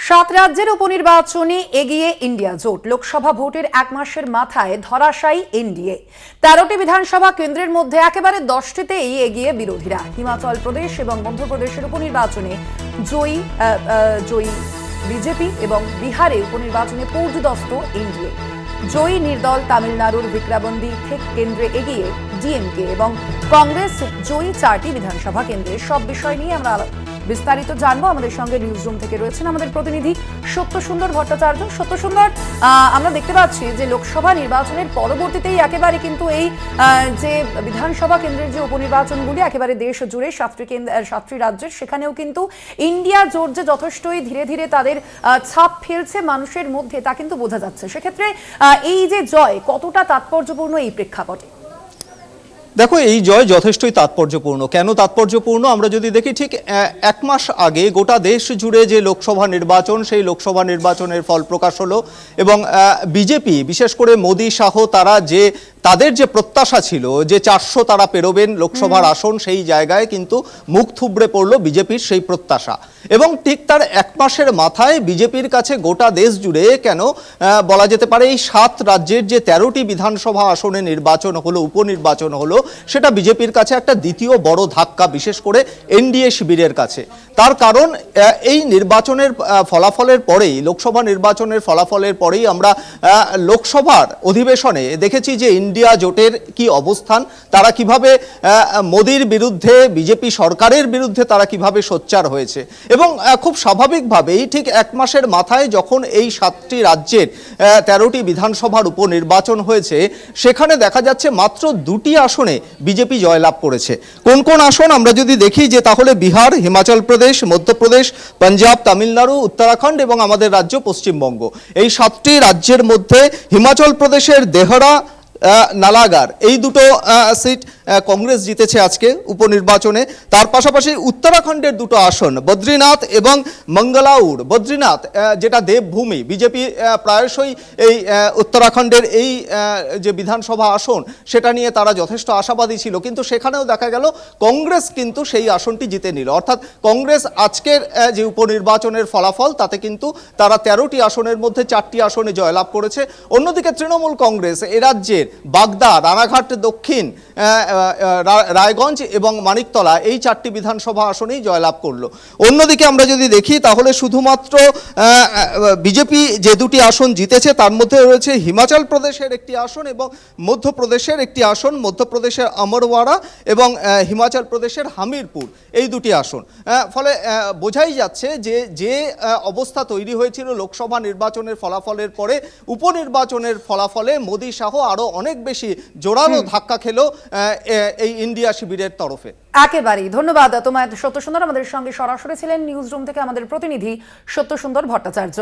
সাত রাজ্যের উপনির্বাচনে এগিয়ে ইন্ডিয়া জোট। লোকসভা ভোটের এক মাসের মাথায় ধরাশায়ী এনডিএ। 13টি বিধানসভা কেন্দ্রের মধ্যে একেবারে 10টিতেই এগিয়ে বিরোধীরা। হিমাচল প্রদেশ এবং মধ্যপ্রদেশের উপনির্বাচনে জয়ী বিজেপি এবং বিহারে উপনির্বাচনে পৌঁছদস্ত এনডিএ। জয়ী নির্দল তামিলনাড়ুর বিক্রাবন্দি কেন্দ্রে এগিয়ে ডিএমকে এবং কংগ্রেস জয়ী 4টি বিধানসভা কেন্দ্রে। সব বিষয় নিয়ে আমরা বিস্তারিত জানবো। আমাদের সঙ্গে নিউজ রুম থেকে রয়েছেন আমাদের প্রতিনিধি সত্যসুন্দর ভট্টাচার্য। সত্যসুন্দর, আমরা দেখতে পাচ্ছি যে লোকসভা নির্বাচনের পরবর্তীতেই একেবারে কিন্তু এই যে বিধানসভা কেন্দ্রের যে উপনির্বাচনগুলি একেবারে দেশ জুড়ে 7টি রাজ্যের, সেখানেও কিন্তু ইন্ডিয়া জোট যে যথেষ্টই ধীরে ধীরে তাদের ছাপ ফেলছে মানুষের মধ্যে, তা কিন্তু বোঝা যাচ্ছে। সেক্ষেত্রে এই যে জয় কতটা তাৎপর্যপূর্ণ এই প্রেক্ষাপটে? দেখো, এই জয় যথেষ্টই তাৎপর্যপূর্ণ। কেন তাৎপর্যপূর্ণ আমরা যদি দেখি, ঠিক এক মাস আগে গোটা দেশ জুড়ে যে লোকসভা নির্বাচন, সেই লোকসভা নির্বাচনের ফল প্রকাশ হলো এবং বিজেপি, বিশেষ করে মোদি শাহ, তাদের যে প্রত্যাশা ছিল যে 400 তারা পেরোবেন লোকসভার আসন, সেই জায়গায় কিন্তু মুখ থুবড়ে পড়লো বিজেপির সেই প্রত্যাশা। এবং ঠিক তার এক মাসের মাথায় বিজেপির কাছে গোটা দেশ জুড়ে, কেন বলা যেতে পারে এই 7 রাজ্যের যে 13টি বিধানসভা আসনে নির্বাচন হলো, উপনির্বাচন হলো, সেটা বিজেপির কাছে একটা দ্বিতীয় বড় ধাক্কা, বিশেষ করে এনডিএ শিবিরের কাছে। তার কারণ এই নির্বাচনের ফলাফলের পরেই, লোকসভা নির্বাচনের ফলাফলের পরেই আমরা লোকসভার অধিবেশনে দেখেছি যে ইন্ডিয়া জোটের কি অবস্থান, তারা কিভাবে মোদির বিরুদ্ধে, বিজেপি সরকারের বিরুদ্ধে তারা কিভাবে সোচ্চার হয়েছে। এবং খুব স্বাভাবিকভাবেই ঠিক এক মাসের মাথায় যখন এই 7টি রাজ্যের 13টি বিধানসভার উপনির্বাচন হয়েছে, সেখানে দেখা যাচ্ছে মাত্র 2টি আসনে বিজেপি জয়লাভ করেছে। কোন কোন আসন আমরা যদি দেখি, যে তাহলে বিহার, হিমাচল প্রদেশ, মধ্যপ্রদেশ, পাঞ্জাব, তামিলনাড়ু, উত্তরাখণ্ড এবং আমাদের রাজ্য পশ্চিমবঙ্গ, এই 7টি রাজ্যের মধ্যে হিমাচল প্রদেশের দেহরা, নালাগার, এই দুটো সিট কংগ্রেস জিতেছে আজকে উপনির্বাচনে। তার পাশাপাশি উত্তরাখণ্ডের 2টো আসন, বদ্রীনাথ এবং মঙ্গলাউর। বদ্রীনাথ যেটা দেবভূমি, বিজেপি প্রায়শই এই উত্তরাখণ্ডের এই যে বিধানসভা আসন, সেটা নিয়ে তারা যথেষ্ট আশাবাদী ছিল, কিন্তু সেখানেও দেখা গেল কংগ্রেস কিন্তু সেই আসনটি জিতে নিল। অর্থাৎ কংগ্রেস আজকের যে উপনির্বাচনের ফলাফল, তাতে কিন্তু তারা 13টি আসনের মধ্যে 4টি আসনে জয়লাভ করেছে। অন্যদিকে তৃণমূল কংগ্রেস এ রাজ্যের বাগদা, রানাঘাট দক্ষিণ, রায়গঞ্জ এবং মানিকতলা, এই 4টি বিধানসভা আসনেই জয়লাভ করলো। অন্যদিকে আমরা যদি দেখি, তাহলে শুধুমাত্র বিজেপি যে 2টি আসন জিতেছে, তার মধ্যে রয়েছে হিমাচল প্রদেশের একটি আসন এবং মধ্যপ্রদেশের একটি আসন, মধ্যপ্রদেশের আমরওয়াড়া এবং হিমাচল প্রদেশের হামিরপুর, এই 2টি আসন। ফলে বোঝাই যাচ্ছে যে অবস্থা তৈরি হয়েছিল লোকসভা নির্বাচনের ফলাফলের পরে, উপনির্বাচনের ফলাফলে মোদি শাহ আরো অনেক বেশি জোরালো ধাক্কা খেলো এই ইন্ডিয়া শিবিরের তরফে। একেবারেই ধন্যবাদ তোমায় সত্যসুন্দর। আমাদের সঙ্গে সরাসরি ছিলেন নিউজ রুম থেকে আমাদের প্রতিনিধি সত্যসুন্দর ভট্টাচার্য।